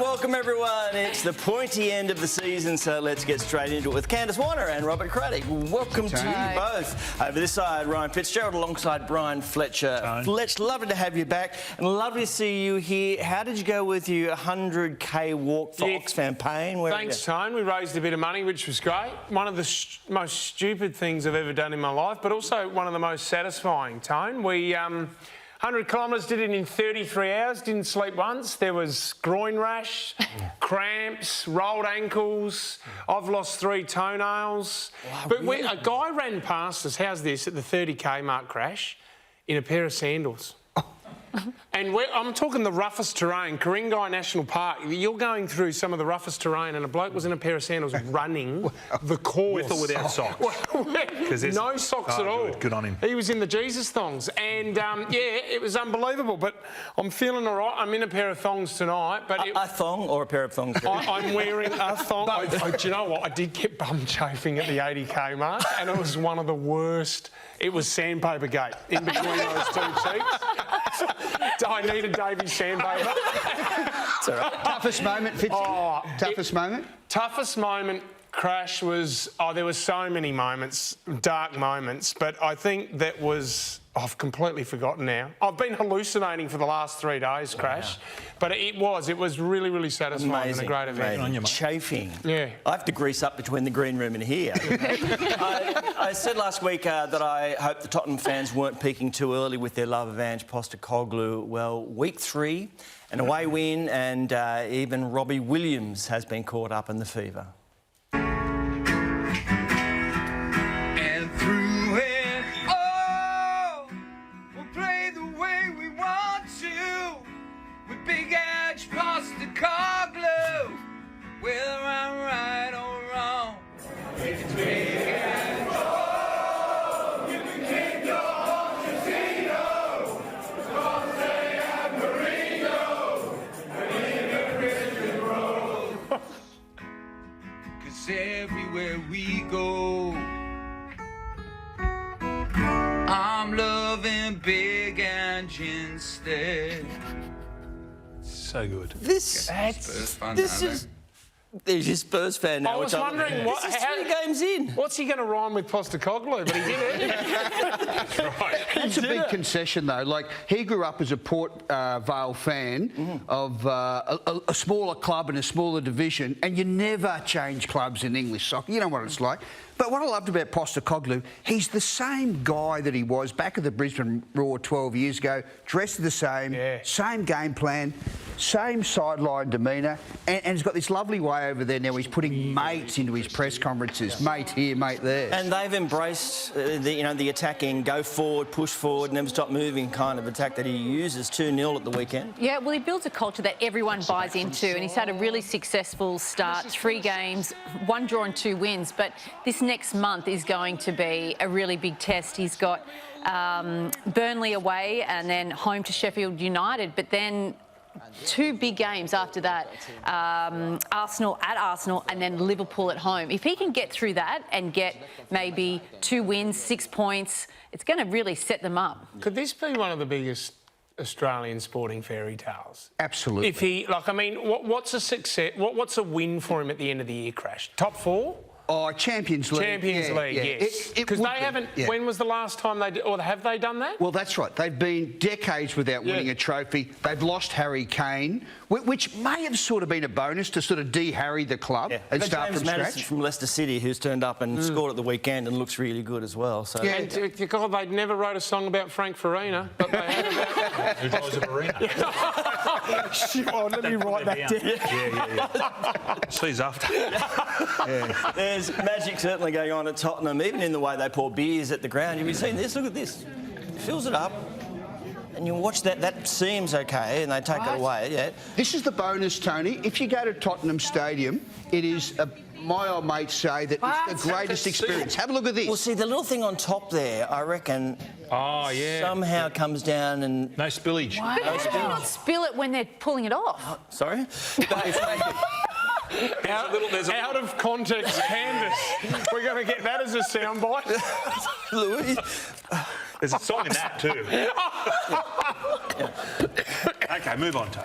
welcome everyone. It's the pointy end of the season, so let's get straight into it with Candice Warner and Robert Craddock. Welcome to you both. Over this side, Ryan Fitzgerald alongside Brian Fletcher. Fletch, lovely to have you back and lovely to see you here. How did you go with your 100k walk for Oxfam Pain? Thanks, Tone. We raised a bit of money, which was great. One of the most stupid things I've ever done in my life, but also one of the most satisfying, Tone. We 100 kilometres, did it in 33 hours, didn't sleep once. There was groin rash, cramps, rolled ankles. I've lost 3 toenails. Wow, but really? A guy ran past us, how's this, at the 30k mark crash, in a pair of sandals. And I'm talking the roughest terrain, Ku-ring-gai National Park. You're going through some of the roughest terrain and a bloke was in a pair of sandals running the course. With or without socks? No socks at all. Good on him. He was in the Jesus thongs. And, yeah, it was unbelievable. But I'm feeling all right. I'm in a pair of thongs tonight. But a thong or a pair of thongs? I'm wearing a thong. Do you know what? I did get bum chafing at the 80k mark and it was one of the worst. It was sandpaper gate in between those two cheeks. I needed Davey's sandpaper. Toughest moment, Fitzy? Toughest moment? Toughest moment, crash, was... Oh, there were so many moments, dark moments, but I think that was... I've completely forgotten now. I've been hallucinating for the last 3 days, crash. But it was really, really satisfying and a great event. Chafing. Yeah. I have to grease up between the green room and here. I said last week that I hope the Tottenham fans weren't peaking too early with their love of Ange Postecoglou. Well, week 3, an away win, and even Robbie Williams has been caught up in the fever. And through it all, we'll play the way we want to, with Big Ange Postecoglou, whether I'm right or wrong. It's Big Ange. Oh, you can keep your home casino, Aussie and Marino, and even Christian Road. 'Cause everywhere we go, I'm loving Big Ange instead. So good. This is... There's your Spurs fan now. I was wondering how 3 games in. What's he going to rhyme with Postecoglou? But he did it. That's a big concession, though. Like, he grew up as a Port Vale fan of a smaller club in a smaller division, and you never change clubs in English soccer. You know what it's like. But what I loved about Postecoglou, he's the same guy that he was back at the Brisbane Roar 12 years ago, dressed the same, same game plan, same sideline demeanour, and he's got this lovely way over there now. He's putting mates into his press conferences, mate here, mate there. And they've embraced the attacking, go forward, push forward, never stop moving kind of attack that he uses. 2-0 at the weekend. Yeah, well, he builds a culture that everyone buys into, and he's had a really successful start. 3 games, 1 draw and 2 wins, but this next month is going to be a really big test. He's got Burnley away and then home to Sheffield United, but then 2 big games after that, Arsenal at Arsenal and then Liverpool at home. If he can get through that and get maybe 2 wins, 6 points, it's going to really set them up. Could this be one of the biggest Australian sporting fairy tales? Absolutely. If he, what's a success? What's a win for him at the end of the year, Crash? Top 4? Oh, Champions League. Champions League, yes. Because they haven't... When was the last time they did... Or have they done that? Well, that's right. They've been decades without winning a trophy. They've lost Harry Kane, which may have sort of been a bonus to sort of de-Harry the club and start James from Madison scratch. From Leicester City, who's turned up and scored at the weekend and looks really good as well. So. Yeah. And God, they'd never wrote a song about Frank Farina, but they had about... Who drives a Marina? Oh, let me write that down. Yeah. Sees after. There's magic certainly going on at Tottenham, even in the way they pour beers at the ground. Have you seen this? Look at this. Fills it up. And you watch that, that seems okay, and they take it away, This is the bonus, Tony. If you go to Tottenham Stadium, it is, my old mates say that it's the greatest experience. Have a look at this. Well, see, the little thing on top there, I reckon, somehow comes down and... No spillage. Wow. But how do you not spill it when they're pulling it off? Sorry? Out of context, Candice. We're going to get that as a soundbite. Louis? There's a song in that too. Okay, move on, Tony.